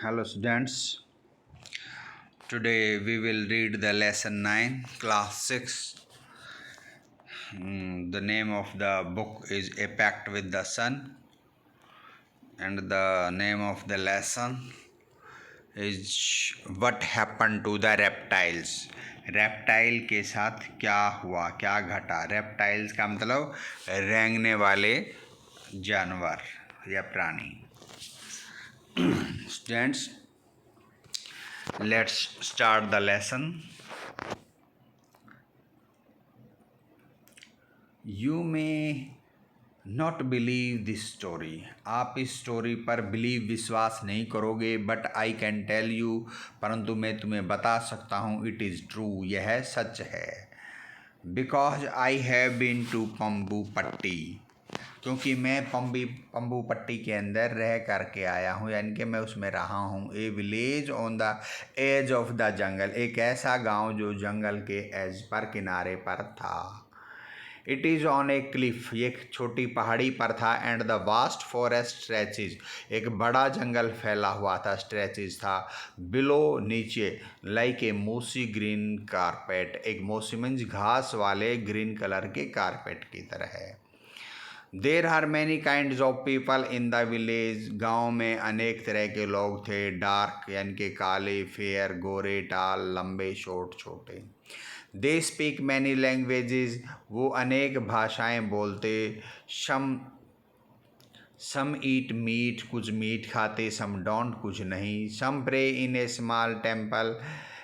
Hello students, today we will read the lesson 9 class 6. The name of the book is A Pact with the Sun and the name of the lesson is What Happened to the Reptiles. Reptile के साथ क्या हुआ, क्या घटा। Reptiles का मतलब रेंगने वाले जानवर या प्राणी। Students, let's start the lesson. You may not believe this story. आप इस स्टोरी पर विश्वास नहीं करोगे, but I can tell you, परंतु मैं तुम्हें बता सकता हूँ, इट इज़ ट्रू, यह सच है। Because I have been to Pambupatti, क्योंकि मैं पंबू पट्टी के अंदर रह करके आया हूँ, यानी कि मैं उसमें रहा हूँ। A village on the edge of the jungle, एक ऐसा गांव जो जंगल के एज पर, किनारे पर था। It is on A Cliff, एक छोटी पहाड़ी पर था। And the vast forest stretches, एक बड़ा जंगल फैला हुआ था, स्ट्रेचेज था। बिलो, नीचे, लाइक ए मोसी ग्रीन कारपेट, एक मोसी मीन्स घास वाले ग्रीन कलर के कारपेट की तरह है। There are many kind of people in the village, गाँव में अनेक तरह के लोग थे। डार्क यानी कि काले, फेयर गोरे, टाल लंबे, शॉर्ट छोटे। दे स्पीक मैनी लैंग्वेजेस, वो अनेक भाषाएं बोलते। सम ईट मीट, कुछ मीट खाते, सम डोंट, कुछ नहीं। Some pray in a small temple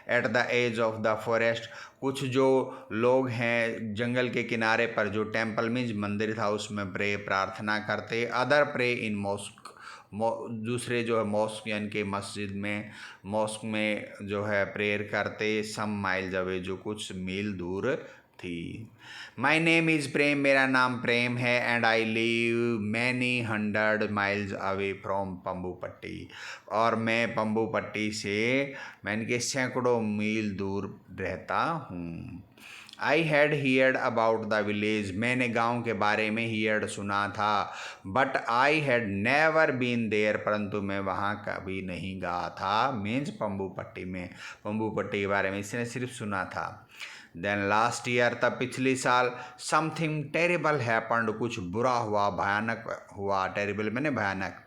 at the edge of the forest, कुछ जो लोग हैं जंगल के किनारे पर, जो टेम्पल मीन्स मंदिर था, उसमें प्रे, प्रार्थना करते। अदर प्रे इन मॉस्क, दूसरे जो है मॉस्क यानी कि मस्जिद में, मॉस्क में जो है प्रेयर करते। सम माइल्स अवे, जो कुछ मील दूर थी। माई नेम इज़ प्रेम, मेरा नाम प्रेम है। And I live many 100 miles away from Pambupatti, और मैं पंबू पट्टी से मैंने के सैकड़ों मील दूर रहता हूँ। I had heard about the village, मैंने गांव के बारे में हियर्ड सुना था। But I had never been there, परंतु मैं वहाँ कभी नहीं गया था। मीन्स पंबू पट्टी में, पंबू पट्टी के बारे में इसने सिर्फ सुना था। देन लास्ट ईयर, तब पिछले साल, समथिंग टेरेबल हैपन्ड, कुछ बुरा हुआ, भयानक हुआ। टेरेबल मैंने भयानक।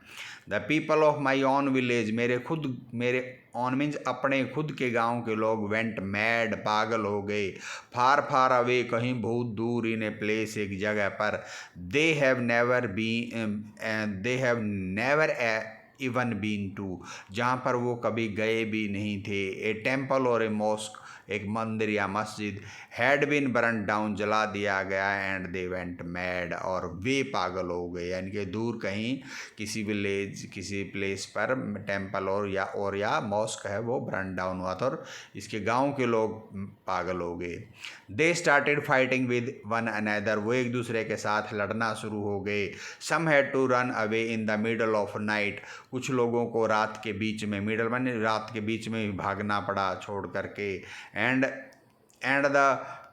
The people of my own village, मेरे ऑन मीन्स अपने खुद के गांव के लोग, वेंट मैड, पागल हो गए। फार फार अवे, कहीं बहुत दूर, इन ए प्लेस, एक जगह पर। They have never even been to, जहाँ पर वो कभी गए भी नहीं थे। ए टेम्पल और ए मॉस्क, एक मंदिर या मस्जिद, हैड बीन बर्न डाउन, जला दिया गया। एंड दे वेंट मैड, और वे पागल हो गए, यानी कि दूर कहीं किसी विलेज, किसी प्लेस पर टेम्पल और या मॉस्क है, वो बर्न डाउन हुआ था, और इसके गांव के लोग पागल हो गए। They started fighting with one another, वो एक दूसरे के साथ लड़ना शुरू हो गए। Some had to run away in the middle of night, कुछ लोगों को रात के बीच में, मिडल माने रात के बीच में भागना पड़ा छोड़ करके। And the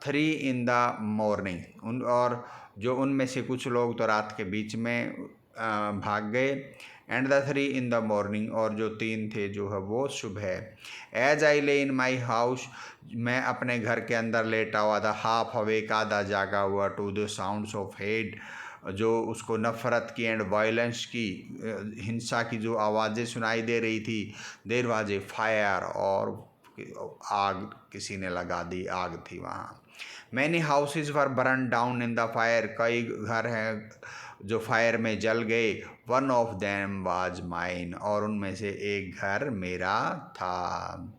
3 in the morning, और जो उनमें से कुछ लोग तो रात के बीच में भाग गए। And the 3 in the morning, और जो 3 थे जो है वो सुबह। एज आई ले इन माई हाउस, मैं अपने घर के अंदर लेटा हुआ था। हाफ अवेक, आधा जागा हुआ। To the sounds of hate, जो उसको नफ़रत की एंड वायलेंस की, हिंसा की जो आवाज़ें सुनाई दे रही थी। देर वाज ए फायर, और आग किसी ने लगा दी, आग थी वहाँ। Many houses were burn down in the fire, कई घर हैं जो फायर में जल गए। One of them was mine, और उनमें से एक घर मेरा था।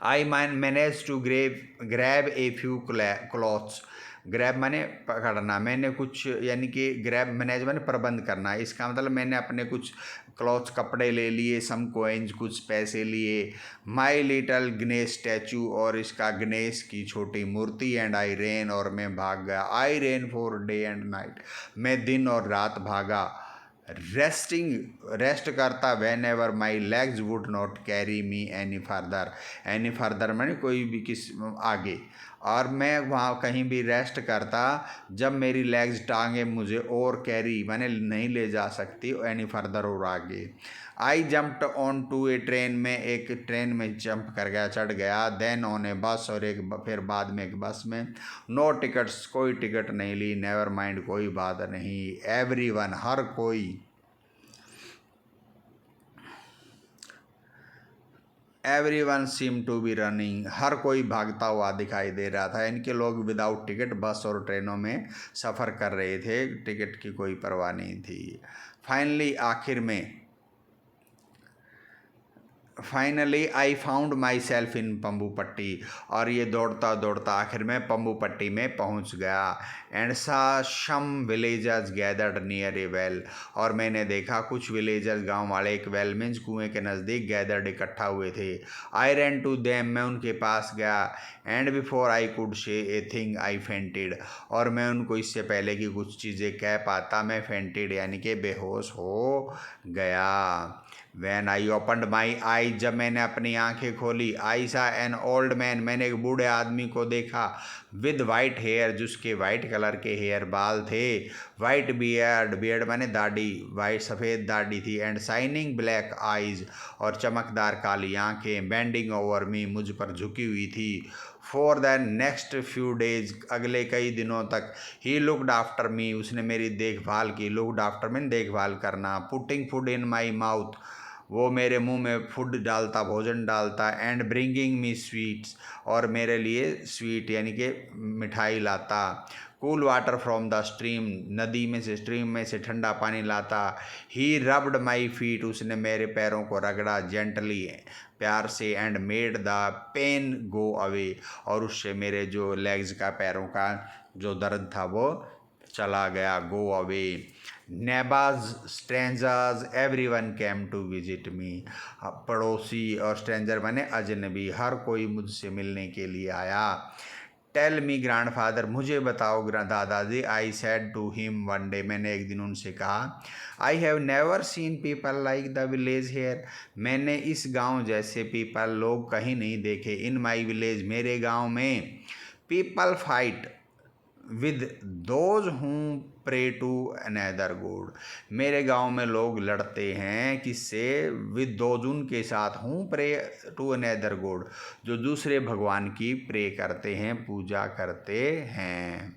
I manage to grab a few clothes, grab माने पकड़ना, मैंने कुछ, यानी कि ग्रैब मैनेज माने प्रबंध करना। इसका मतलब मैंने अपने कुछ क्लॉथ्स, कपड़े ले लिए। सम कोइंस, कुछ पैसे लिए। माई लिटल गणेश स्टैचू, और इसका गणेश की छोटी मूर्ति। एंड आई रेन, और मैं भाग गया। I ran for day and night, मैं दिन और रात भागा। रेस्ट करता। Whenever my legs would not carry me any further मैंने कोई भी किस आगे, और मैं वहाँ कहीं भी रेस्ट करता जब मेरी लेग्स, टांगे मुझे और कैरी मैंने नहीं ले जा सकती एनी फर्दर, और आगे। I jumped on to a train, में एक ट्रेन में जंप कर गया, चढ़ गया। देन ऑन ए बस, और फिर बाद में एक बस में। नो टिकट्स, कोई टिकट नहीं ली। नेवर माइंड, कोई बात नहीं। एवरीवन, हर कोई। Everyone seem to be running, हर कोई भागता हुआ दिखाई दे रहा था। इनके लोग विदाउट टिकट बस और ट्रेनों में सफ़र कर रहे थे, टिकट की कोई परवाह नहीं थी। फाइनली, आखिर में, finally I found myself in Pambupatti, और ये दौड़ता दौड़ता आखिर में पम्बूपट्टी में पहुंच गया। And saw some villagers gathered near a well, और मैंने देखा कुछ विलेजर्स, गांव वाले, एक वेल मीन्स कुएं के नज़दीक, गैदर्ड, इकट्ठा हुए थे। आई रैन टू देम, मैं उनके पास गया। And before I could say a thing I fainted, और मैं उनको इससे पहले कि कुछ चीज़ें कह पाता, मैं फेंटेड यानी कि बेहोश हो गया। When I opened my eyes, जब मैंने अपनी आंखें खोली, I saw an old man, मैंने एक बूढ़े आदमी को देखा। विद वाइट हेयर, जिसके वाइट कलर के हेयर बाल थे। वाइट बियर्ड, बियर्ड माने दाढ़ी, वाइट सफ़ेद दाढ़ी थी। एंड शाइनिंग ब्लैक आइज, और चमकदार काली आंखें। बेंडिंग ओवर मी, मुझ पर झुकी हुई थी। For the next few days, अगले कई दिनों तक। ही लुकड आफ्टर मी, उसने मेरी देखभाल की। लुकड आफ्टर मीन देखभाल करना। Putting food in my mouth, वो मेरे मुंह में फूड डालता, भोजन डालता। एंड ब्रिंगिंग मी स्वीट्स, और मेरे लिए स्वीट यानी कि मिठाई लाता। Cool water from the stream, नदी में से, स्ट्रीम में से ठंडा पानी लाता। ही रब्ड माई फीट, उसने मेरे पैरों को रगड़ा जेंटली, प्यार से। And made the pain go away, और उससे मेरे जो लेग्स का, पैरों का जो दर्द था वो चला गया, go away. Neighbours, strangers, everyone came to visit me, पड़ोसी और स्ट्रेंजर माने अजनबी, हर कोई मुझसे मिलने के लिए आया। टेल मी ग्रैंडफादर, मुझे बताओ दादाजी। I said to him one day, मैंने एक दिन उनसे कहा। I have never seen people like the village here, मैंने इस गांव जैसे पीपल, लोग कहीं नहीं देखे। इन माई विलेज, मेरे गांव में। पीपल फाइट विद दोज हूँ प्रे टू अनदर गॉड, मेरे गांव में लोग लड़ते हैं किससे? विद दोज, उनके साथ। हूँ प्रे टू अनदर गॉड, जो दूसरे भगवान की प्रे करते हैं, पूजा करते हैं।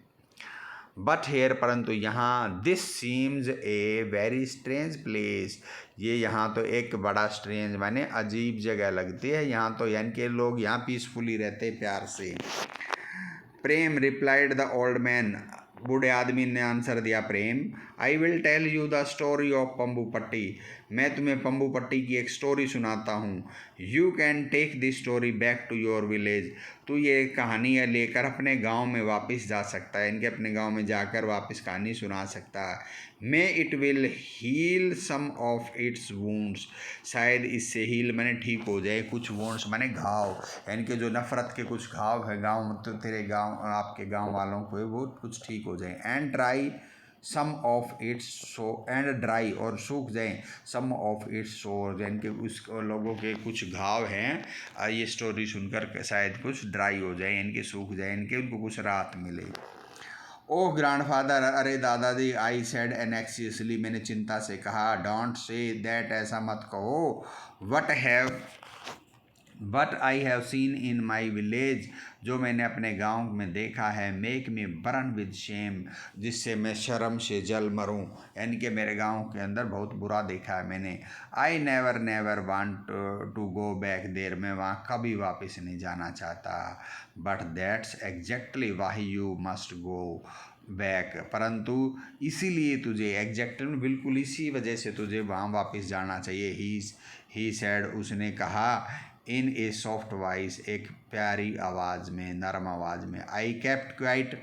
बट हेयर, परंतु यहाँ। This seems a very strange place, ये यहाँ तो एक बड़ा स्ट्रेंज माने अजीब जगह लगती है यहाँ तो, यानी कि लोग यहाँ पीसफुली रहते, प्यार से। Prem, replied the old man, बूढ़े आदमी ने आंसर दिया। Prem, I will tell you the story of Pambupatti, मैं तुम्हें पम्बूपट्टी की एक स्टोरी सुनाता हूँ। You can take this story back to your village, तू ये कहानी लेकर अपने गांव में वापस जा सकता है, इनके अपने गांव में जाकर वापस कहानी सुना सकता है। May it will heal some of its wounds, शायद इससे हील माने ठीक हो जाए, कुछ वुंड्स माने घाव, यानी कि जो नफ़रत के कुछ घाव है गांव, मतलब तेरे गांव, आपके गांव वालों को, वो कुछ ठीक हो जाए। And dry some of its सो, एंड ड्राई, और सूख जाएं, सम ऑफ इट्स सोर, यानी कि उस लोगों के कुछ घाव हैं, ये स्टोरी सुनकर शायद कुछ ड्राई हो जाए, इनके सूख जाए, इनके उनको कुछ राहत मिले। ओह ग्रैंडफादर, अरे दादाजी। आई सेड एनेक्सियसली, मैंने चिंता से कहा। डोंट से दैट, ऐसा मत कहो। But I have seen in my village, जो मैंने अपने गांव में देखा है। Make me burn with shame, जिससे मैं शर्म से जल मरूं, यानी कि मेरे गांव के अंदर बहुत बुरा देखा है मैंने। I never never want to go back there, मैं वहाँ कभी वापस नहीं जाना चाहता। But that's exactly why you must go back, परंतु इसीलिए तुझे, एग्जैक्टली बिल्कुल इसी वजह से तुझे वहाँ वापस जाना चाहिए। ही सैड, उसने कहा। इन ए सॉफ्ट वॉइस, एक प्यारी आवाज़ में, नरम आवाज़ में। आई केप्ट क्वाइट,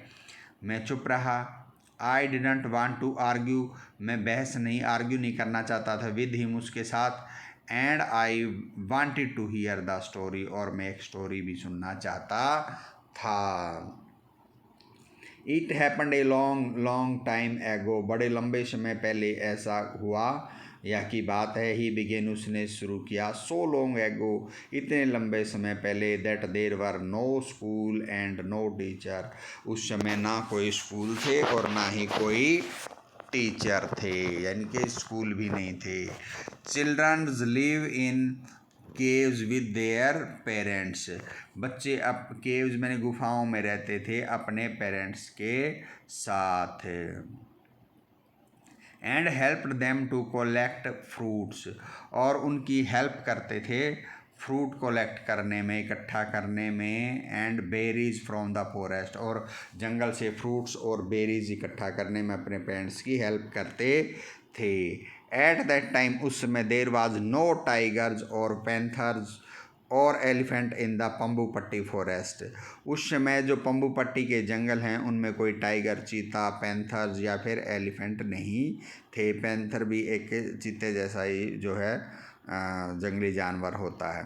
मैं चुप रहा। I didn't want to argue, मैं बहस नहीं, आर्ग्यू नहीं करना चाहता था। विद हिम, उसके साथ। And I wanted to hear the story, और मैं एक स्टोरी भी सुनना चाहता था। It happened a long long time ago, बड़े लंबे समय पहले ऐसा हुआ, यह की बात है। ही बिगेन, उसने शुरू किया। सो लॉन्ग एगो, इतने लंबे समय पहले। That there were no school and no teacher, उस समय ना कोई स्कूल थे और ना ही कोई टीचर थे, यानी कि स्कूल भी नहीं थे। Childrens live in caves with their parents, बच्चे अब केव्स मैंने गुफाओं में रहते थे अपने पेरेंट्स के साथ। And helped them to collect fruits, और उनकी हेल्प करते थे फ्रूट कोलेक्ट करने में, इकट्ठा करने में। And berries from the forest, और जंगल से फ्रूट्स और बेरीज इकट्ठा करने में अपने पेरेंट्स की हेल्प करते थे। एट दैट टाइम, उस समय, देर वाज नो टाइगर्स और पैंथर्स और एलिफेंट इन द पंबू पट्टी फॉरेस्ट, उस समय जो पंबू पट्टी के जंगल हैं उनमें कोई टाइगर, चीता, पैंथर्स या फिर एलिफेंट नहीं थे। पैंथर भी एक चीते जैसा ही जो है जंगली जानवर होता है।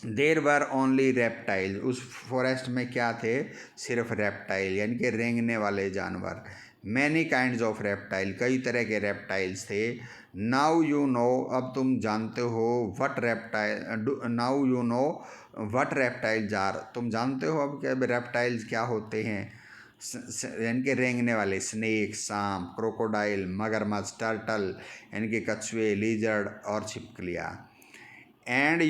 देर वर ओनली रेप्टाइल, उस फॉरेस्ट में क्या थे, सिर्फ रेप्टाइल यानी कि रेंगने वाले जानवर। मैनी काइंड्स ऑफ रेप्टाइल, कई तरह के रेप्टाइल्स थे। नाउ यू नो, अब तुम जानते हो, what reptile, now you know what reptiles are, तुम जानते हो अब क्या रेप्टाइल्स क्या होते हैं, यानी कि रेंगने वाले। स्नेक, सांप, क्रोकोडाइल, मगरमच्छ, टर्टल यानी कि कछुए, लीजर्ड और छिपकलियाँ। एंड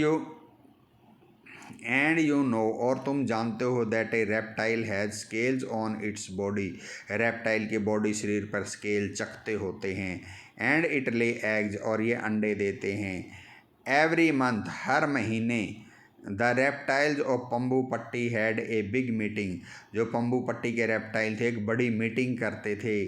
यू नो, और तुम जानते हो, that A reptile has scales on its body, reptile के बॉडी, शरीर पर स्केल, चकते होते हैं। एंड इट ले एग्स, और ये अंडे देते हैं। एवरी मंथ, हर महीने, द रेप्टाइल्स ऑफ पंबू पट्टी हैड ए बिग मीटिंग, जो पंबू पट्टी के रेप्टाइल थे एक बड़ी मीटिंग करते थे।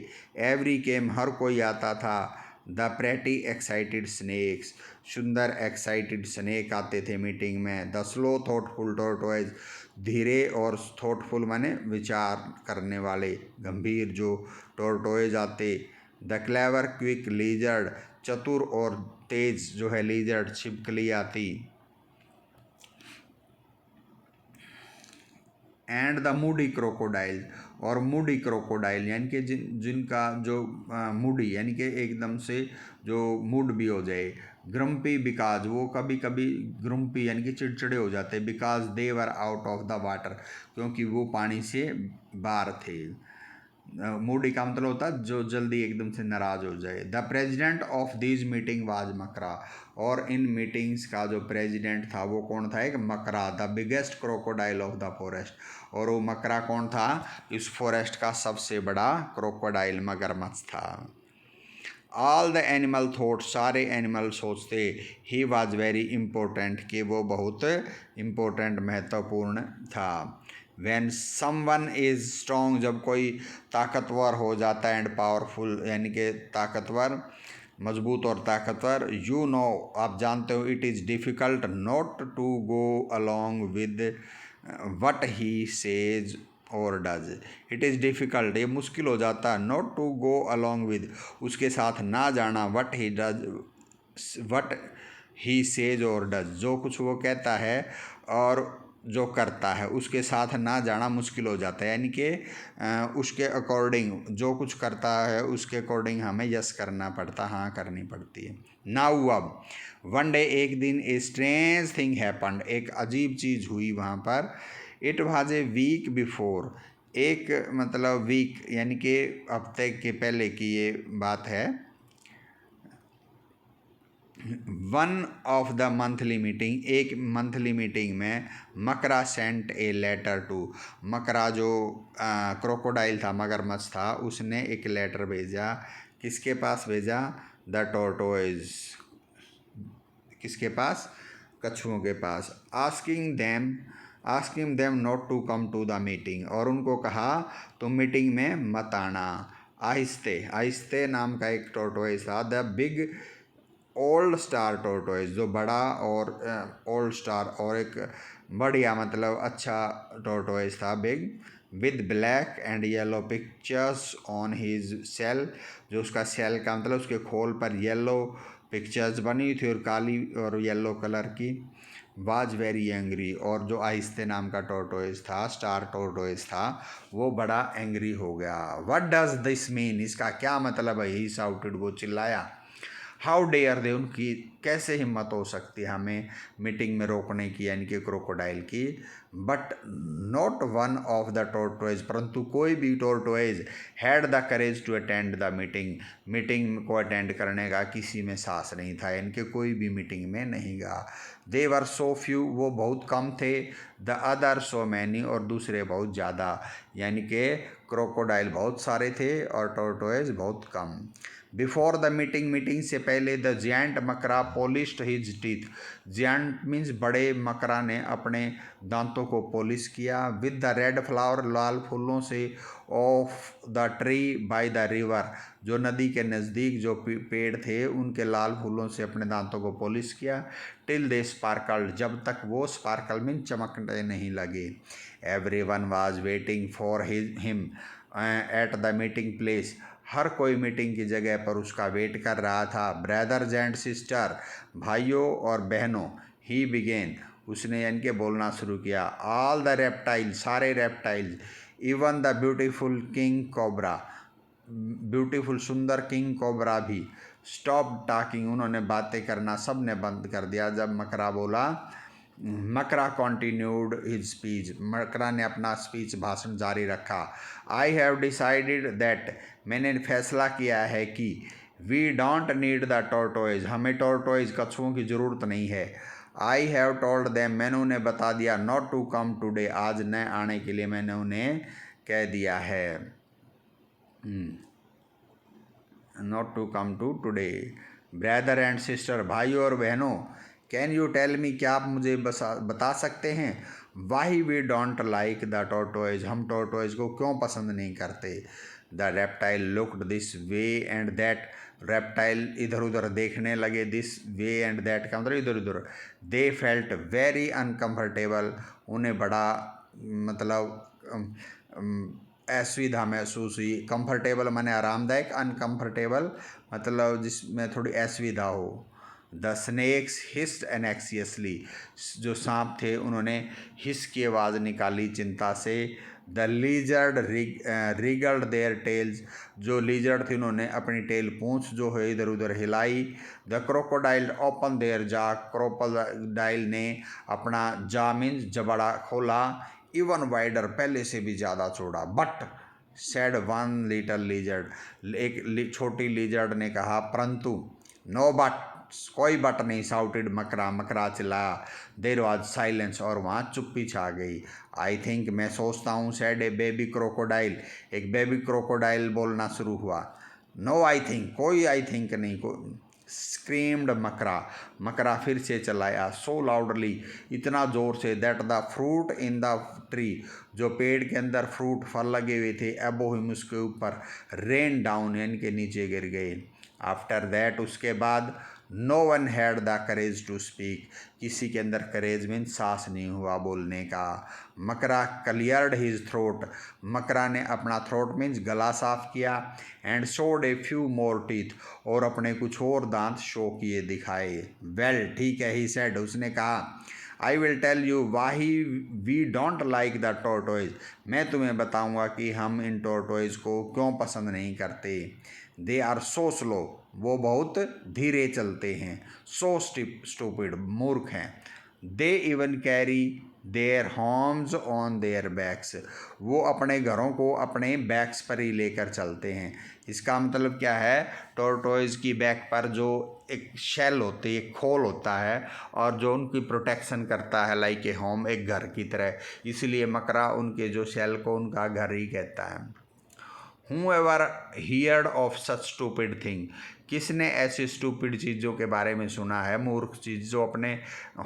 एवरी केम, हर कोई आता था। द प्रेटी एक्साइटेड स्नेक्स, सुंदर एक्साइटेड स्नेक आते थे मीटिंग में। द स्लो थॉटफुल टोर्टोइज, धीरे और थॉटफुल माने विचार करने वाले, गंभीर जो टोर्टोइज आते। द क्लेवर क्विक लीजर्ड, चतुर और तेज जो है लीजर्ड, छिपकली आती। एंड द मूडी क्रोकोडाइल, और मूडी क्रोकोडाइल यानी कि जिनका जो मूडी यानी कि एकदम से जो मूड भी हो जाए। ग्रम्पी बिकाज, वो कभी कभी ग्रम्पी यानी कि चिड़चिड़े हो जाते, because they were out of the water, क्योंकि वो पानी से बाहर थे। मूडी का मतलब होता है जो जल्दी एकदम से नाराज हो जाए। The president of this meeting was Makara, और इन मीटिंग्स का जो प्रेजिडेंट था वो कौन था, एक Makara, the biggest crocodile of the forest. और वो मकरा कौन था, इस फॉरेस्ट का सबसे बड़ा क्रोकोडाइल, मगरमच्छ था। ऑल द एनिमल थॉट, सारे एनिमल सोचते, ही वॉज वेरी इम्पोर्टेंट, कि वो बहुत इम्पोर्टेंट, महत्वपूर्ण था। वैन समवन इज़ स्ट्रॉन्ग, जब कोई ताकतवर हो जाता है, एंड पावरफुल यानी कि ताकतवर, मजबूत और ताकतवर। यू नो, आप जानते हो, it is difficult not to go along with what he says और डज, इट इज़ डिफ़िकल्ट, ये मुश्किल हो जाता है, not to go along with, उसके साथ ना जाना, what he does, what he says और डज, जो कुछ वो कहता है और जो करता है उसके साथ ना जाना मुश्किल हो जाता है, यानी कि उसके अकॉर्डिंग जो कुछ करता है उसके अकॉर्डिंग हमें यस करना पड़ता, हाँ करनी पड़ती है। नाउ अब, वन डे, एक दिन, ए स्ट्रेंज थिंग हैपन्ड, एक अजीब चीज़ हुई वहाँ पर। It was a week before, एक मतलब वीक यानी कि हफ्ते के पहले की ये बात है। One of the monthly meeting, एक मंथली मीटिंग में, मकरा सेंट ए लेटर टू, मकरा जो क्रोकोडाइल था, मगरमच्छ था, उसने एक लेटर भेजा, किसके पास भेजा, द टोर्टोइज, किसके पास, कछुओं के पास। Asking them not to come to the meeting, और उनको कहा तुम मीटिंग में मत आना। आहिस्ते नाम का एक टोर्टोइज था। The big old star tortoise, जो बड़ा और ओल्ड स्टार और एक बढ़िया मतलब अच्छा टोर्टोइज था, big, with black and yellow pictures on his shell, जो उसका सेल का मतलब उसके खोल पर येलो पिक्चर्स बनी थी और काली और येलो कलर की। वाज वेरी एंग्री, और जो आहिस्ते नाम का टोर्टोइज था, स्टार टोर्टोइज था, वो बड़ा एंग्री हो गया। व्हाट डज दिस मीन, इसका क्या मतलब है, ही शाउटेड, वो चिल्लाया। हाउ डेयर दे, उनकी कैसे हिम्मत हो सकती है हमें मीटिंग में रोकने की, यानी कि क्रोकोडाइल की। But not one of the tortoise, परंतु कोई भी tortoise had the courage to attend the meeting, meeting को अटेंड करने का किसी में साहस नहीं था, इनके कोई भी मीटिंग में नहीं गया। दे वर सो फ्यू, वो बहुत कम थे। द अदर सो मैनी, और दूसरे बहुत ज़्यादा, यानी कि क्रोकोडाइल बहुत सारे थे और टोर्टोइज बहुत कम। बिफोर द मीटिंग, मीटिंग से पहले, द जियांट मकरा polished his teeth, giant means बड़े, मकरा ने अपने दांतों को पॉलिश किया। विद द रेड फ्लावर, लाल फूलों से, of the tree by the river, जो नदी के नज़दीक जो पेड़ थे उनके लाल फूलों से अपने दांतों को पॉलिश किया। टिल दे स्पार्कल्ड, जब तक वो स्पार्कल मीन चमकने नहीं लगे। Everyone was waiting for him at the meeting place, हर कोई मीटिंग की जगह पर उसका वेट कर रहा था। ब्रदर्स एंड सिस्टर, भाइयों और बहनों। ही बिगेन, उसने यानी कि बोलना शुरू किया। ऑल द रेप्टाइल, सारे reptiles. Even the beautiful king cobra, beautiful सुंदर किंग कोबरा भी। स्टॉप टॉकिंग, उन्होंने बातें करना सब ने बंद कर दिया जब मकरा बोला। मकरा कॉन्टिन्यूड हिज स्पीच, मकरा ने अपना स्पीच भाषण जारी रखा। आई हैव डिसाइडेड दैट, मैंने फैसला किया है कि we don't need the tortoise, हमें टोर्टोइज कछुओं की ज़रूरत नहीं है। आई हैव टोल्ड देम, मैंने उन्हें बता दिया। नॉट टू कम टुडे, आज न आने के लिए मैंने उन्हें कह दिया है। Not to come to today. Brother and sister, भाइयों और बहनों। कैन यू टेल मी, क्या आप मुझे बता सकते हैं। Why we don't like the tortoise, हम टोर्टोइज को क्यों पसंद नहीं करते। The reptile looked this way and that, reptile इधर उधर देखने लगे। दिस वे एंड दैट का मतलब इधर उधर। दे फेल्ट वेरी अनकम्फर्टेबल, उन्हें बड़ा मतलब असुविधा महसूस हुई। कंफर्टेबल माने आरामदायक, अनकम्फर्टेबल मतलब जिसमें थोड़ी असुविधा हो। द स्नेक्स हिस्ड एनेक्सियसली, जो सांप थे उन्होंने हिस की आवाज़ निकाली चिंता से। द लीजर्ड रिगल्ड देयर टेल्स, जो लीजर्ड थे उन्होंने अपनी टेल पूंछ जो है इधर उधर हिलाई। द क्रोकोडाइल ओपन देयर जा, क्रोकोडाइल ने अपना जा मीन्स जबड़ा खोला। इवन वाइडर, पहले से भी ज़्यादा चौड़ा। But sad one little lizard, एक छोटी लीजर्ड ने कहा परंतु। नो बट, कोई बट नहीं। साउटेड मकरा, मकरा चिल्लाया। देर वॉज साइलेंस, और वहाँ चुप्पी छा गई। आई थिंक, मैं सोचता हूँ। सैड ए बेबी क्रोकोडाइल, एक बेबी क्रोकोडाइल बोलना शुरू हुआ। नो आई थिंक, कोई आई थिंक नहीं। स्क्रीम्ड मकरा, मकरा फिर से चलाया। सो लाउडली, इतना ज़ोर से। That the fruit in the tree, जो पेड़ के अंदर फ्रूट फल लगे हुए थे, अबो हिम, उसके ऊपर, रेन डाउन यानी के नीचे गिर गए। आफ्टर दैट, उसके बाद, no one had the courage to speak, किसी के अंदर करेज मीन साहस नहीं हुआ बोलने का। मकरा क्लियर्ड हिज थ्रोट, मकरा ने अपना थ्रोट मीन्स गला साफ किया। And showed a few more teeth, और अपने कुछ और दांत शो किए दिखाए। वेल, ठीक है, ही सेड, उसने कहा। I will tell you why we don't like the tortoise, मैं तुम्हें बताऊंगा कि हम इन टोर्टोइज को क्यों पसंद नहीं करते। दे आर सो स्लो, वो बहुत धीरे चलते हैं। सो स्टूपिड, मूर्ख हैं। They even carry their homes on their backs, वो अपने घरों को अपने बैक्स पर ही लेकर चलते हैं। इसका मतलब क्या है, टोर्टोइज की बैक पर जो एक शेल होती है, एक खोल होता है, और जो उनकी प्रोटेक्शन करता है, लाइक ए होम, एक घर की तरह, इसलिए मकरा उनके जो शेल को उनका घर ही कहता है। Whoever heard of such stupid thing, किसने ऐसी स्टूपिड चीज़ों के बारे में सुना है, मूर्ख चीज़ जो अपने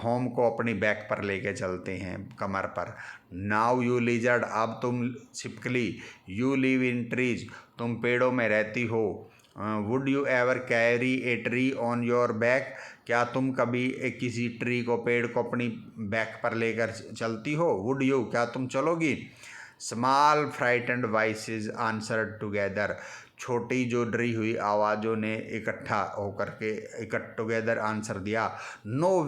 होम को अपनी बैक पर लेके चलते हैं, कमर पर। नाउ यू लिजर्ड, अब तुम छिपकली। यू लिव इन ट्रीज, तुम पेड़ों में रहती हो। Would you ever carry a tree on your back, क्या तुम कभी किसी ट्री को, पेड़ को अपनी बैक पर लेकर चलती हो। वुड यू, क्या तुम चलोगी। Small frightened voices answered together, छोटी जो डरी हुई आवाज़ों ने इकट्ठा होकर के टुगेदर आंसर दिया। नो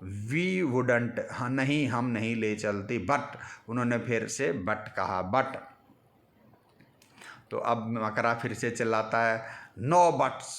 वी वुडंट, हाँ नहीं, हम नहीं ले चलती। बट, उन्होंने फिर से बट कहा। बट तो अब मकरा फिर से चिल्लाता है, नो बट्स,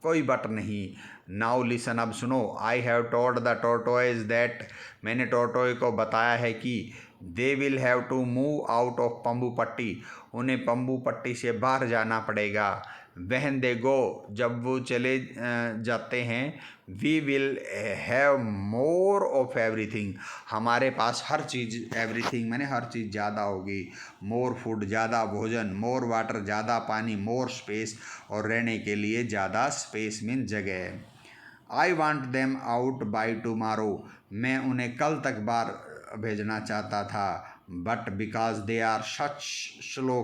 कोई बट नहीं। नाउ लिसन, अब सुनो। I have told the tortoise that, मैंने टोर्टोइ को बताया है कि they will have to move out of Pambu Patti, उन्हें पंबू पट्टी से बाहर जाना पड़ेगा। व्हेन दे गो, जब वो चले जाते हैं, we will have more of everything, हमारे पास हर चीज़, एवरीथिंग माने हर चीज़ ज़्यादा होगी। मोर फूड, ज़्यादा भोजन, मोर वाटर, ज़्यादा पानी, मोर स्पेस, और रहने के लिए ज़्यादा स्पेस मीन जगह। I want them out by tomorrow, मैं उन्हें कल तक बाहर भेजना चाहता था। But because they are such slow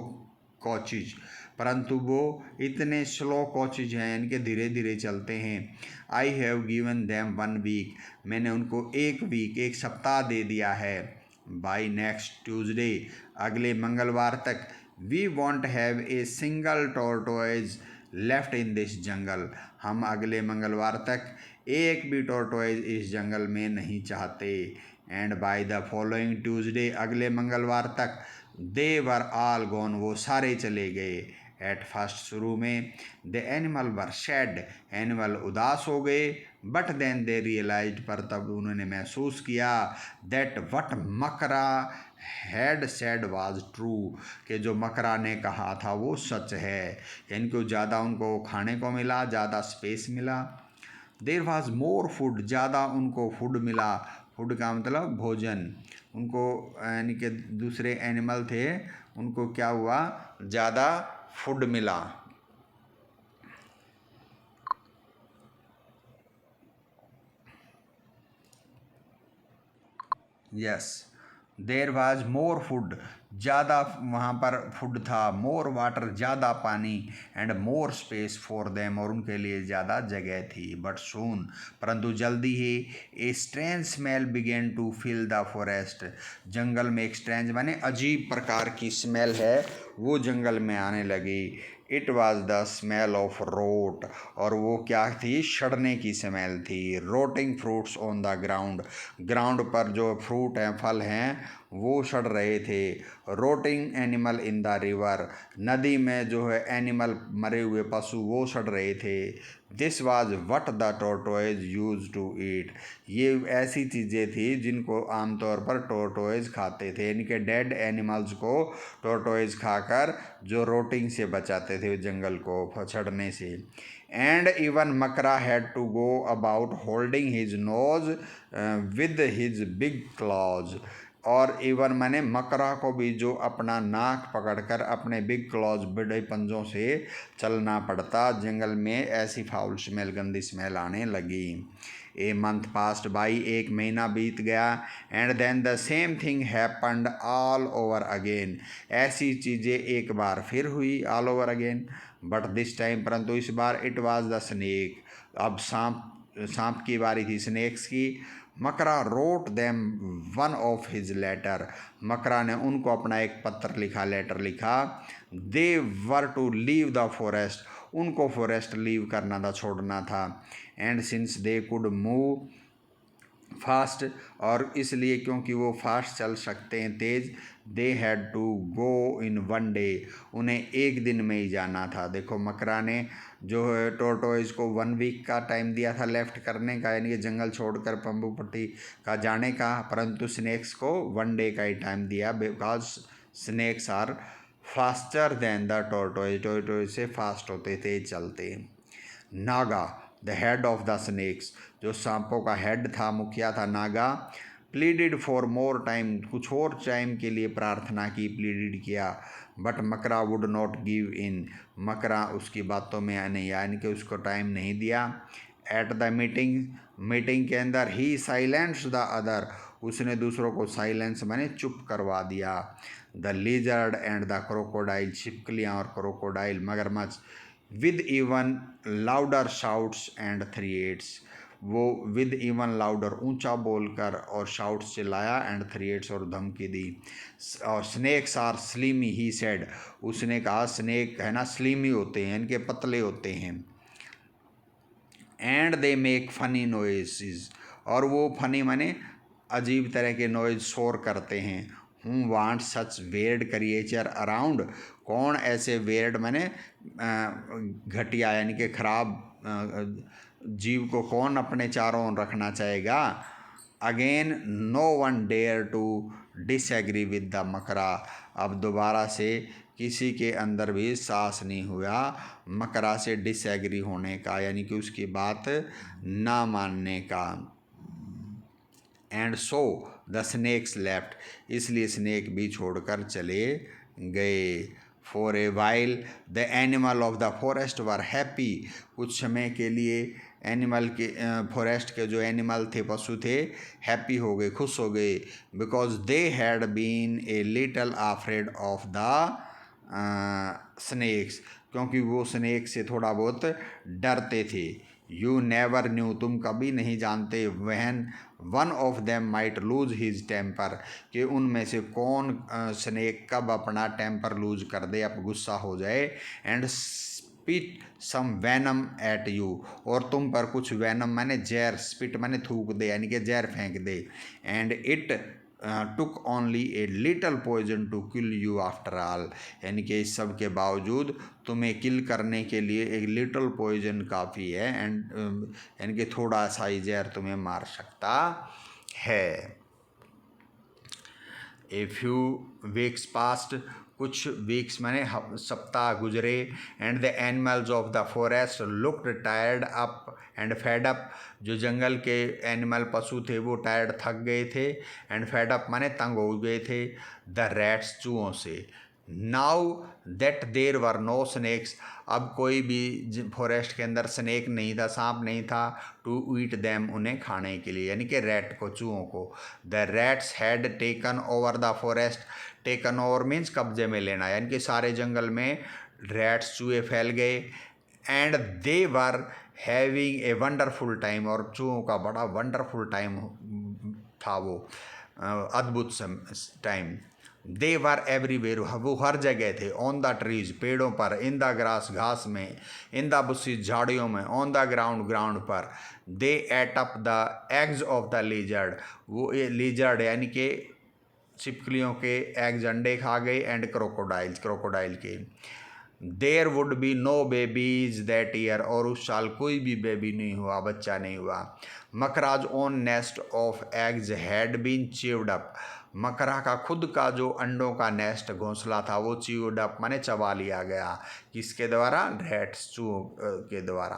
coaches, परंतु वो इतने स्लो कोचेज हैं, इनके धीरे धीरे चलते हैं। I have given them 1 week, मैंने उनको 1 वीक, 1 सप्ताह दे दिया है। बाई नेक्स्ट ट्यूसडे, अगले मंगलवार तक, we won't have a single tortoise left in this jungle, हम अगले मंगलवार तक एक भी टोर्टोइज इस जंगल में नहीं चाहते। And by the following Tuesday, अगले मंगलवार तक, दे वर ऑल गॉन, वो सारे चले गए। एट फर्स्ट, शुरू में, the animal were sad, animal उदास हो गए। बट देन दे रियलाइज, पर तब उन्होंने महसूस किया, दैट वट मकरा हैड सैड वाज ट्रू, कि जो मकरा ने कहा था वो सच है। इनको ज़्यादा उनको खाने को मिला, ज़्यादा स्पेस मिला। देर वॉज मोर फूड, ज़्यादा उनको फूड मिला। फूड का मतलब भोजन, उनको यानी कि दूसरे एनिमल थे, उनको क्या हुआ, ज़्यादा फूड मिला। Yes, there was more food, ज़्यादा वहाँ पर फूड था। मोर वाटर, ज़्यादा पानी। And more space for them, और उनके लिए ज़्यादा जगह थी। बट सून, परंतु जल्दी ही, a strange smell began to fill the forest, जंगल में एक स्ट्रेंज माने अजीब प्रकार की स्मेल है, वो जंगल में आने लगी। It was the smell of rot, और वो क्या थी, सड़ने की स्मेल थी। Rotting fruits on the ground, ground पर जो फ्रूट हैं, फल हैं, वो सड़ रहे थे। रोटिंग एनिमल इन द रिवर, नदी में जो है एनिमल, मरे हुए पशु, वो सड़ रहे थे। This was what the tortoise used to eat, ये ऐसी चीज़ें थी जिनको आमतौर पर टोर्टोइज खाते थे। इनके डेड एनिमल्स को टोर्टोइज खाकर जो रोटिंग से बचाते थे जंगल को सड़ने से। And even Makara had to go about holding his nose with his big claws, और इवन मैंने मकरा को भी जो अपना नाक पकड़कर अपने बिग क्लॉज, बड़े पंजों से चलना पड़ता जंगल में, ऐसी फाउल स्मेल, गंदी स्मेल आने लगी। ए मंथ पास्ट बाई, 1 महीना बीत गया। And then the same thing happened all over again, ऐसी चीज़ें एक बार फिर हुई, all over again. But this time, परंतु इस बार, इट वाज द स्नेक, अब सांप की बारी थी, स्नेक्स की। Makara wrote them 1 of his letter, Makara ने उनको अपना एक पत्र लिखा, लेटर लिखा। They were to leave the forest, उनको फॉरेस्ट लीव करना था, छोड़ना था। And since they could move fast, और इसलिए क्योंकि वो फास्ट चल सकते हैं, तेज़, they had to go in 1 day, उन्हें एक दिन में ही जाना था। देखो मकरा ने जो है टोर्टोइज को 1 वीक का टाइम दिया था लेफ्ट करने का, यानी कि जंगल छोड़कर पंबू पट्टी का जाने का, परंतु स्नेक्स को 1 डे का ही टाइम दिया, because snakes are faster than the tortoise, tortoise से फास्ट होते थे, चलते। Naga, the head of the snakes, जो सांपों का हेड था, मुखिया था, Naga, pleaded for more time, कुछ और टाइम के लिए प्रार्थना की, प्लीडिड किया। बट मकरा वुड नॉट गिव इन, मकरा उसकी बातों में नहीं आया, यानी कि उसको टाइम नहीं दिया। एट द मीटिंग के अंदर, ही साइलेंस द अदर, उसने दूसरों को साइलेंस माने चुप करवा दिया। The lizard and the crocodile, छिपकलियाँ और क्रोकोडाइल, मगरमच्छ, with even louder shouts and threats, वो विद इवन लाउडर, ऊंचा बोलकर, और शाउट्स चिल्लाया, एंड थ्रिएट्स, और धमकी दी। और snakes are slimy, he said, उसने कहा स्नेक है ना स्लीमी होते हैं, इनके पतले होते हैं। And they make funny noises, और वो फनी माने अजीब तरह के नॉइज, शोर करते हैं। हूँ वांट सच वेयर्ड क्रिएचर अराउंड, कौन ऐसे वेयर्ड मैंने घटिया यानी कि खराब जीव को कौन अपने चारों ओर रखना चाहेगा। Again no one dare to disagree with the Makara, अब दोबारा से किसी के अंदर भी साहस नहीं हुआ मकरा से डिसएग्री होने का, यानी कि उसकी बात ना मानने का। And so the snakes left, इसलिए स्नेक भी छोड़कर चले गए। For a while the animal of the forest were happy, कुछ समय के लिए एनिमल के फॉरेस्ट के जो एनिमल थे, पशु थे, हैप्पी हो गए, खुश हो गए। Because they had been a little afraid of the snakes, क्योंकि वो स्नेक से थोड़ा बहुत डरते थे। यू नेवर न्यू, तुम कभी नहीं जानते, when one of them might lose his temper, कि उनमें से कौन स्नेक कब अपना टेम्पर लूज कर दे, अब गुस्सा हो जाए। And spit some venom at you, और तुम पर कुछ वैनम माने जहर, स्पिट माने थूक दे यानी कि जहर फेंक दे। And it took only a little poison to kill you after all, यानी कि इस सब के बावजूद तुम्हें किल करने के लिए एक लिटल पॉइजन काफ़ी है, एंड यानी कि थोड़ा सा ही जहर तुम्हें मार सकता है। ए फ्यू वीक्स पास्ट, कुछ वीक्स माने सप्ताह गुजरे। And the animals of the forest looked tired up and fed up, जो जंगल के एनिमल पशु थे वो टायर्ड थक गए थे, एंड फेड अप माने तंग हो गए थे द रैट्स, चूहों से। Now that there were no snakes, अब कोई भी फॉरेस्ट के अंदर स्नेक नहीं था, सांप नहीं था, टू ईट दैम, उन्हें खाने के लिए, यानी कि रैट को, चूहों को। The rats had taken over the forest, taken over means कब्जे में लेना, यानी कि सारे जंगल में रैट्स, चूहे फैल गए। And they were having a wonderful time, और चूहों का बड़ा वंडरफुल टाइम था वो, अद्भुत टाइम। दे वर एवरीवेयर, वो हर जगह थे। ऑन द ट्रीज, पेड़ों पर, इन द ग्रास, घास में, इन द बुशेस, झाड़ियों में, ऑन द ग्राउंड, ग्राउंड पर। They ate up the eggs of the lizard, वो ये लीजर्ड यानी कि छिपकलियों के एग्स, अंडे खा गए। एंड क्रोकोडाइल्स, क्रोकोडाइल के। There would be no babies that year, और उस साल कोई भी बेबी नहीं हुआ, बच्चा नहीं हुआ। Makara's own nest of eggs had been chewed up, Makara का खुद का जो अंडों का नेस्ट, घोंसला था, वो चीव्ड अप माने चबा लिया गया। किसके द्वारा? रैट्स, चूहों के द्वारा।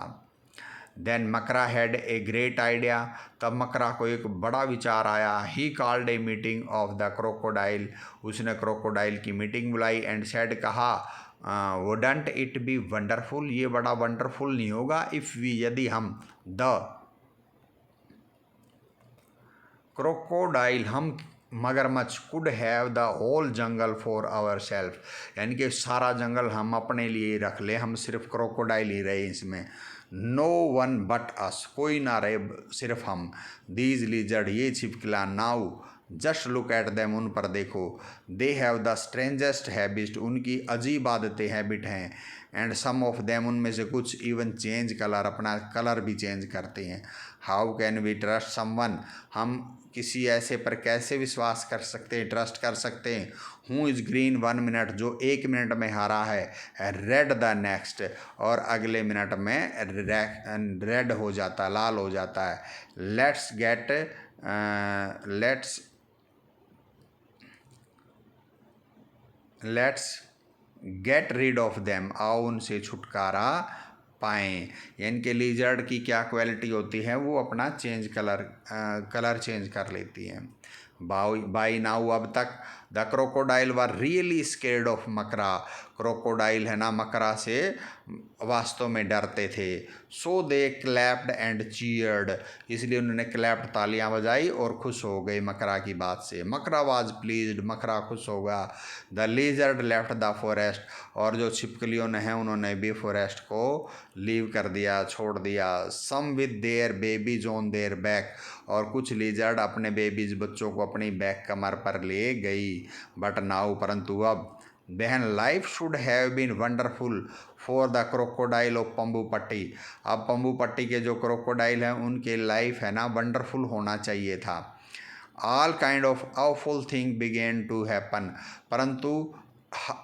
देन मकरा हैड ए ग्रेट आइडिया, तब मकरा को एक बड़ा विचार आया। He called a meeting of the crocodile, उसने क्रोकोडाइल की मीटिंग बुलाई। एंड सेड, कहा, वुडंट इट बी वंडरफुल, ये बड़ा वंडरफुल नहीं होगा, इफ़ वी, यदि हम, द क्रोकोडाइल, हम मगरमच्छ, could have the whole jungle for our self, यानी कि सारा जंगल हम अपने लिए रख ले, हम सिर्फ क्रोकोडाइल ही रहे इसमें। नो वन बट अस, कोई ना रहे सिर्फ हम। दीज लिजर्ड, ये छिपकला, now just look at them, उन पर देखो। They have the strangest habit, उनकी अजीब आदतें, हैबिट हैं। एंड सम ऑफ देम, उनमें से कुछ, इवन चेंज कलर, अपना कलर भी चेंज करते हैं। How can we trust someone, हम किसी ऐसे पर कैसे विश्वास कर सकते हैं, ट्रस्ट कर सकते हैं। हु इज़ ग्रीन 1 मिनट, जो 1 मिनट में हरा है, रेड द नेक्स्ट, और अगले मिनट में रेड हो जाता, लाल हो जाता है। Let's get rid of them, आओ उनसे छुटकारा पाएँ। यानी कि लिजर्ड की क्या क्वालिटी होती है, वो अपना कलर चेंज कर लेती हैं। बाई नाउ, अब तक, the crocodile were really scared of मकरा, क्रोकोडाइल है ना मकरा से वास्तव में डरते थे। सो दे क्लैप्ड एंड चीयर्ड, इसलिए उन्होंने क्लैप्ड, तालियां बजाई और खुश हो गए मकरा की बात से। मकरा वाज प्लीज्ड, मकरा खुश होगा। The lizard left the forest, और जो छिपकलियों ने हैं उन्होंने भी फॉरेस्ट को लीव कर दिया, छोड़ दिया। Some with their babies on their back, और कुछ लिजर्ड अपने बेबीज, बच्चों को अपनी बैक कमर पर ले गई। बट नाउ, परंतु अब, बहन, life should have been wonderful for the crocodile of Pambu Patti, अब पंबू पट्टी के जो क्रोकोडाइल हैं उनके लाइफ है ना वंडरफुल होना चाहिए था। All kind of awful thing began to happen, परंतु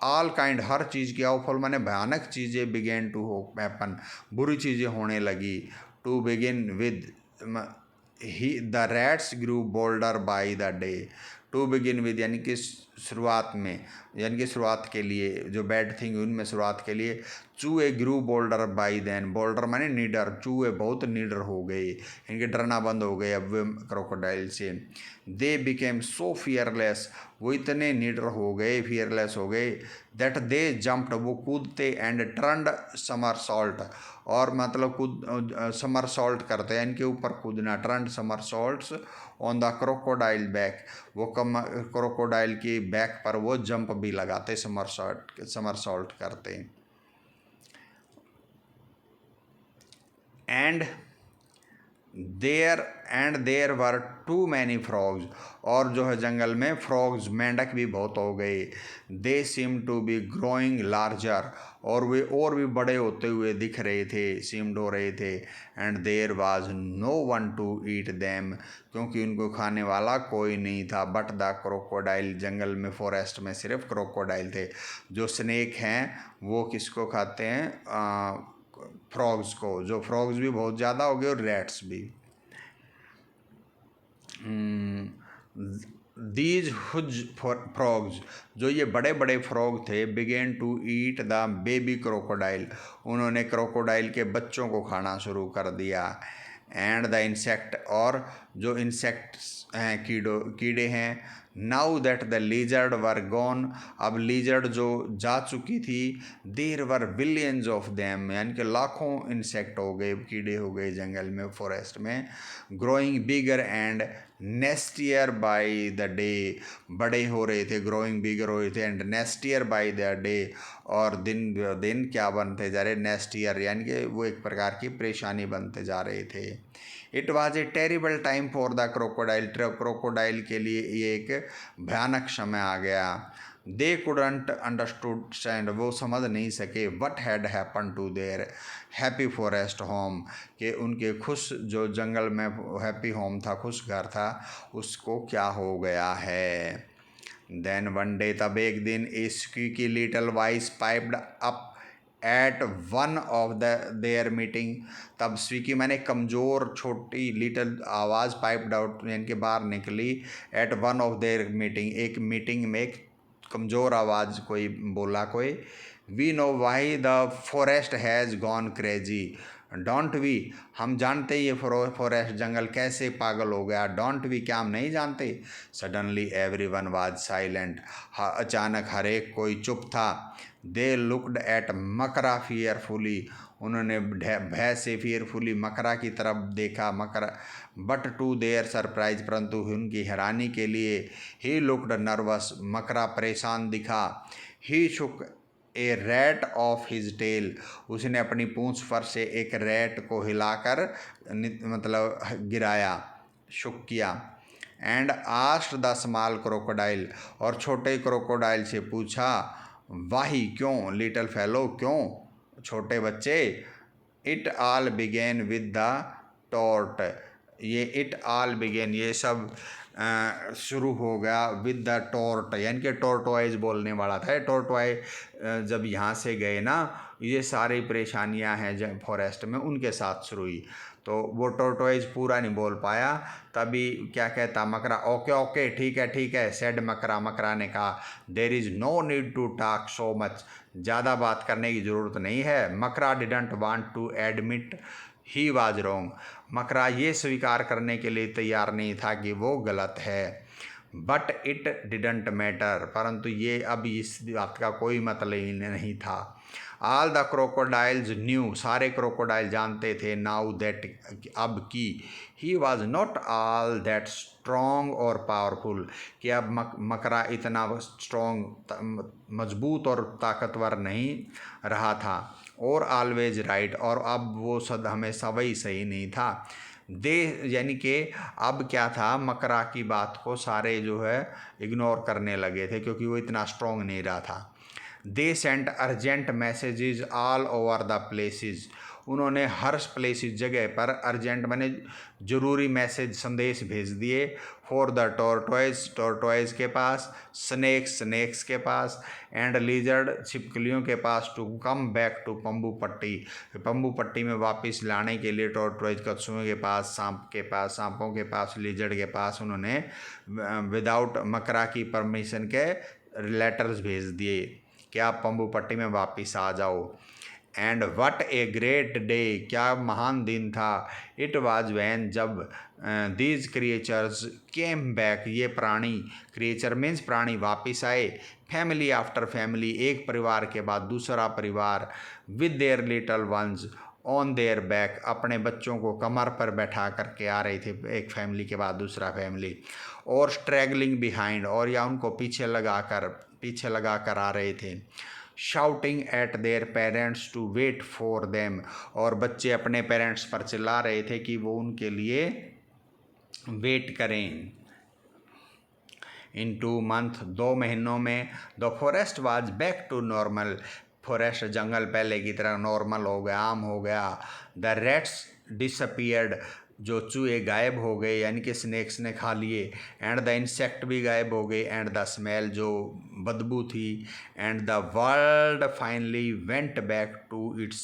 ऑल काइंड हर चीज़ की, awful माने भयानक चीज़ें, बिगेन टू हैपन बुरी चीज़ें होने लगी। टू बिगिन विद ही the rats grew bolder by the day. To begin with यानी कि शुरुआत में, यानी कि शुरुआत के लिए जो बैड थिंग उनमें शुरुआत के लिए, चूहे ग्रू बोल्डर बाई देन, बोल्डर माने नीडर, चूहे बहुत नीडर हो गए, इनके डरना बंद हो गए अब वे क्रोकोडाइल से। दे बिकेम सो फियरलेस, वो इतने नीडर हो गए, फियरलेस हो गए, दैट दे जंप्ड, वो कूदते, एंड टर्नड समरसॉल्ट, और मतलब कूद समरसॉल्ट करते हैं, इनके ऊपर कूदना, turned somersaults on the crocodile back, वो क्रोकोडाइल की बैक पर वो जंप भी लगाते, समरसॉल्ट करते। And there were too many frogs, और जो है जंगल में फ्रॉग्स, मेंढक भी बहुत हो गए। They seem to be growing larger, और वे और भी बड़े होते हुए दिख रहे थे, सीम्ड हो रहे थे। And there was no one to eat them, क्योंकि उनको खाने वाला कोई नहीं था। बट द क्रोकोडाइल, जंगल में फॉरेस्ट में सिर्फ क्रोकोडाइल थे। जो स्नेक हैं वो किसको खाते हैं? फ्रॉग्स को। जो फ्रॉग्स भी बहुत ज़्यादा हो गए और रैट्स भी। दीज हुज फ्रॉग्स, जो ये बड़े बड़े फ्रॉग थे, began to eat the baby crocodile, उन्होंने क्रोकोडाइल के बच्चों को खाना शुरू कर दिया। एंड द इंसेक्ट, और जो इंसेक्ट्स हैं, कीड़े हैं। Now that the lizard were gone, अब लीजर्ड जो जा चुकी थी, देर वर बिलियंस ऑफ देम, यानी कि लाखों इंसेक्ट हो गए, कीड़े हो गए जंगल में, फॉरेस्ट में। Growing bigger and nastier by the day, बड़े हो रहे थे, ग्रोइंग बिगर हो रहे थे, and nastier by the day, और दिन दिन क्या बनते जा रहे, नेस्टियर, यानी कि वो एक प्रकार की परेशानी बनते जा रहे थे। It was a terrible time for the crocodile, crocodile के लिए ये एक भयानक समय आ गया। दे कुडंट अंडरस्टैंड, वो समझ नहीं सके, what had happen to their happy forest home, कि उनके खुश जो जंगल में हैप्पी होम था, खुश घर था, उसको क्या हो गया है। देन वन डे, तब एक दिन, a squeaky little voice piped up at one of their meeting, तब स्वीकी मैंने कमज़ोर छोटी लिटिल आवाज़, पाइप्ड आउट यानी कि बाहर निकली, at one of their meeting, एक मीटिंग में एक कमज़ोर आवाज़ कोई बोला, कोई। We know why the forest has gone crazy, don't we, हम जानते ये फॉरेस्ट जंगल कैसे पागल हो गया, डोंट वी, क्या हम नहीं जानते। Suddenly every one was silent, अचानक हर एक कोई चुप था। दे लुकड एट मकरा फियरफुली, उन्होंने भय से फियरफुली मकरा की तरफ देखा, मकरा। बट टू देयर सरप्राइज, परंतु उनकी हैरानी के लिए, ही लुकड नर्वस, मकरा परेशान दिखा। ही शुक ए रैट ऑफ हिज टेल, उसने अपनी पूंछ पर से एक रैट को हिलाकर मतलब गिराया, शुक किया। And asked the small crocodile, और छोटे क्रोकोडाइल से पूछा, वाही, क्यों, लिटिल फेलो, क्यों छोटे बच्चे। It all began with the tort, ये इट ऑल बिगेन, ये सब शुरू हो गया विद द टॉर्ट, यानी कि टॉर्टोइज बोलने वाला था। टॉर्टोइज जब यहाँ से गए ना, ये सारी परेशानियाँ हैं जब फॉरेस्ट में, उनके साथ शुरू हुई। तो वो टॉर्टोइज पूरा नहीं बोल पाया, तभी क्या कहता मकरा, ओके ओके, ठीक है, सेड मकरा, मकरा ने कहा, there is no need to talk so much, ज़्यादा बात करने की ज़रूरत नहीं है। Makara didn't want to admit he was wrong, Makara ये स्वीकार करने के लिए तैयार नहीं था कि वो गलत है। बट इट डिडंट मैटर, परंतु ये अब इस बात का कोई मतलब ही नहीं था। ऑल द क्रोकोडाइल्स न्यू, सारे क्रोकोडाइल जानते थे, नाउ दैट, अब की, he was not all that strong और पावरफुल, कि अब मकरा इतना स्ट्रॉन्ग, मजबूत और ताकतवर नहीं रहा था, और ऑलवेज राइट, और अब वो हमेशा वही सही नहीं था। दे, यानी कि अब क्या था, मकरा की बात को सारे जो है इग्नोर करने लगे थे, क्योंकि वो इतना स्ट्रॉन्ग नहीं रहा था। They sent urgent messages all over the places, उन्होंने हर प्लेस इस जगह पर अर्जेंट मैंने ज़रूरी मैसेज संदेश भेज दिए। फॉर द टॉर्टोइज के पास, स्नेक्स के पास, एंड लिजर्ड छिपकलियों के पास, to come back to Pambu पट्टी में वापस लाने के लिए टॉर्टोइज कछुओं के पास, सांपों के पास, लिजर्ड के पास उन्होंने विदाउट मकरा की परमिशन के लेटर्स भेज दिए कि आप पम्बू पट्टी में वापस आ जाओ। And what a great day, क्या महान दिन था। इट वाज वैन, जब दीज क्रिएचर्स केम बैक, ये प्राणी, क्रिएचर मीन्स प्राणी, वापस आए। फैमिली आफ्टर फैमिली, एक परिवार के बाद दूसरा परिवार, with their little ones on their back, अपने बच्चों को कमर पर बैठा करके आ रहे थे, एक फैमिली के बाद दूसरा फैमिली। और स्ट्रैगलिंग बिहाइंड, और या उनको पीछे लगा कर आ रहे थे। Shouting at their parents to wait for them, और बच्चे अपने पेरेंट्स पर चिल्ला रहे थे कि वो उनके लिए वेट करें। इन 2 months, 2 महीनों में, the forest was back to normal, forest जंगल पहले की तरह नॉर्मल हो गया, आम हो गया। द रैट्स डिसअपियर्ड, जो चूहे गायब हो गए यानी कि स्नेक्स ने खा लिए। एंड द इंसेक्ट भी गायब हो गए। एंड द स्मेल, जो बदबू थी। And the world finally went back to its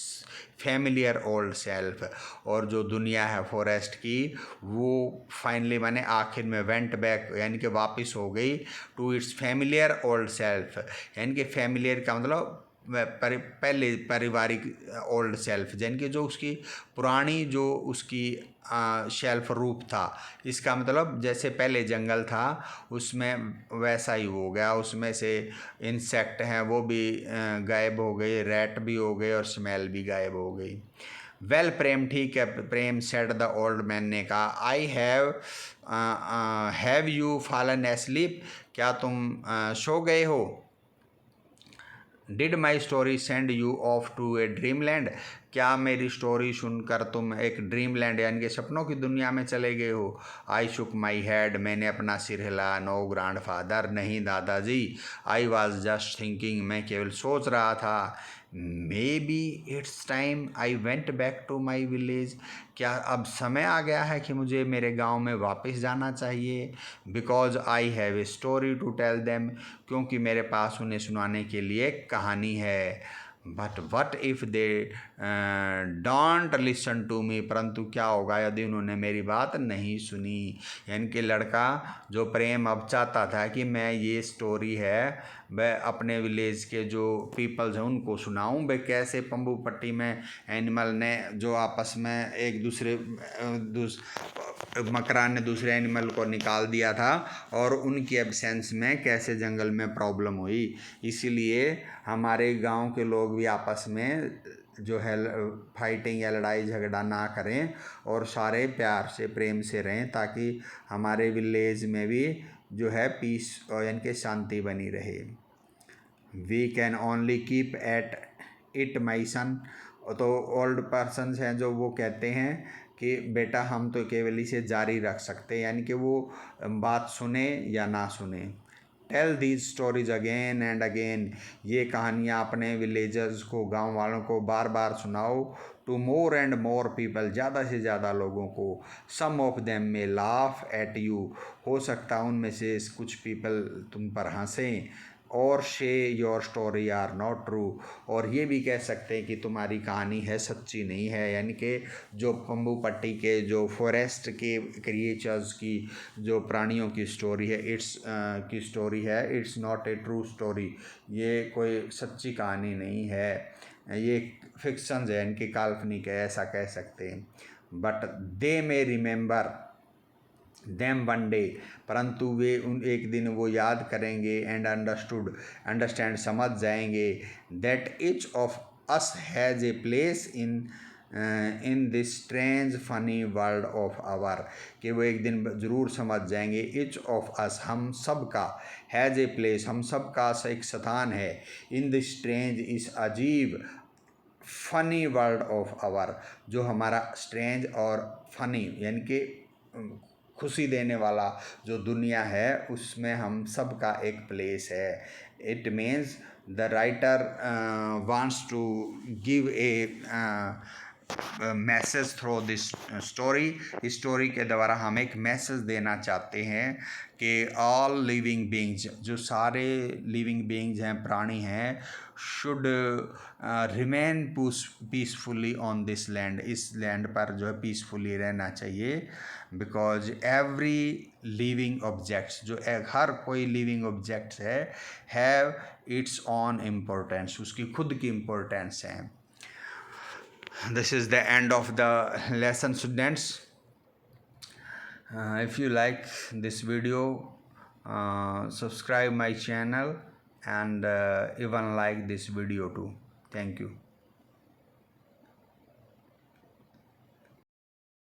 familiar old self, और जो दुनिया है फॉरेस्ट की वो फाइनली माने आखिर में वेंट बैक यानी कि वापस हो गई to its familiar old self, यानी कि फैमिलियर का मतलब पहले पारिवारिक ओल्ड सेल्फ, यानी कि जो उसकी पुरानी जो उसकी शेल्फ रूप था। इसका मतलब जैसे पहले जंगल था उसमें वैसा ही हो गया, उसमें से इंसेक्ट हैं वो भी गायब हो गए, रैट भी हो गए और स्मेल भी गायब हो गई। वेल प्रेम, ठीक है Prem, said the old man ने कहा। I have you fallen asleep, क्या तुम सो गए हो। Did my story send you off to a dream land, क्या मेरी स्टोरी सुनकर तुम एक ड्रीम लैंड यानी कि सपनों की दुनिया में चले गए हो। आई शुक माई हेड, मैंने अपना सिर हिलाया। नो ग्रैंड फादर, नहीं दादाजी। आई वॉज जस्ट थिंकिंग, मैं केवल सोच रहा था। Maybe it's time I went back to my village, क्या अब समय आ गया है कि मुझे मेरे गांव में वापस जाना चाहिए। Because I have a story to tell them, क्योंकि मेरे पास उन्हें सुनाने के लिए एक कहानी है। But what if they don't listen to me, परंतु क्या होगा यदि उन्होंने मेरी बात नहीं सुनी। यानी कि लड़का जो प्रेम अब चाहता था कि मैं ये स्टोरी है वह अपने विलेज के जो पीपल्स हैं उनको सुनाऊं, वह कैसे पम्बू पट्टी में एनिमल ने जो आपस में एक दूसरे मकरा ने दूसरे एनिमल को निकाल दिया था और उनकी एब्सेंस में कैसे जंगल में प्रॉब्लम हुई। इसीलिए हमारे गांव के लोग भी आपस में जो है फाइटिंग या लड़ाई झगड़ा ना करें और सारे प्यार से प्रेम से रहें, ताकि हमारे विलेज में भी जो है पीस यानी कि शांति बनी रहे। We can only keep at it my son, तो ओल्ड पर्सनस हैं जो वो कहते हैं कि बेटा हम तो केवल इसे जारी रख सकते हैं, यानी कि वो बात सुने या ना सुने। Tell these stories again and again, ये कहानियाँ अपने विलेजर्स को, गांव वालों को बार बार सुनाओ। To more and more people, ज़्यादा से ज़्यादा लोगों को। Some of them may laugh at you, हो सकता है उनमें से कुछ पीपल तुम पर हंसें। और say your story are not true, और ये भी कह सकते हैं कि तुम्हारी कहानी है सच्ची नहीं है, यानी कि जो पम्बू पट्टी के जो फॉरेस्ट के क्रिएचर्स की जो प्राणियों की स्टोरी है it's not a true story, ये कोई सच्ची कहानी नहीं है, ये फिक्शंस है, इनकी काल्पनिक है, ऐसा कह सकते हैं। But they may remember them one day, परंतु वे एक दिन वो याद करेंगे। एंड अंडरस्टैंड, समझ जाएंगे। That each of us has a place in this strange funny world of our, कि वो एक दिन ज़रूर समझ जाएंगे। ईच ऑफ अस, हम सब का, हैज़ ए प्लेस, हम सब का एक स्थान है। इन दिस स्ट्रेंज, इस अजीब फनी वर्ल्ड ऑफ आवर, जो हमारा स्ट्रेंज और फनी यानी कि खुशी देने वाला जो दुनिया है उसमें हम सब का एक प्लेस है। It means the writer wants to give a message through this story. इस स्टोरी के द्वारा हम एक मैसेज देना चाहते हैं कि ऑल लिविंग बींग्स, जो सारे लिविंग बींग्स हैं, प्राणी हैं, should remain peacefully on this land. इस लैंड पर जो है पीसफुली रहना चाहिए, बिकॉज एवरी लिविंग ऑब्जेक्ट्स, जो हर कोई लिविंग ऑब्जेक्ट्स है, हैव इट्स ऑन इम्पोर्टेंस, उसकी खुद की इम्पोर्टेंस है। This is the end of the lesson, students. If you like this video, subscribe my channel and even like this video too. Thank you.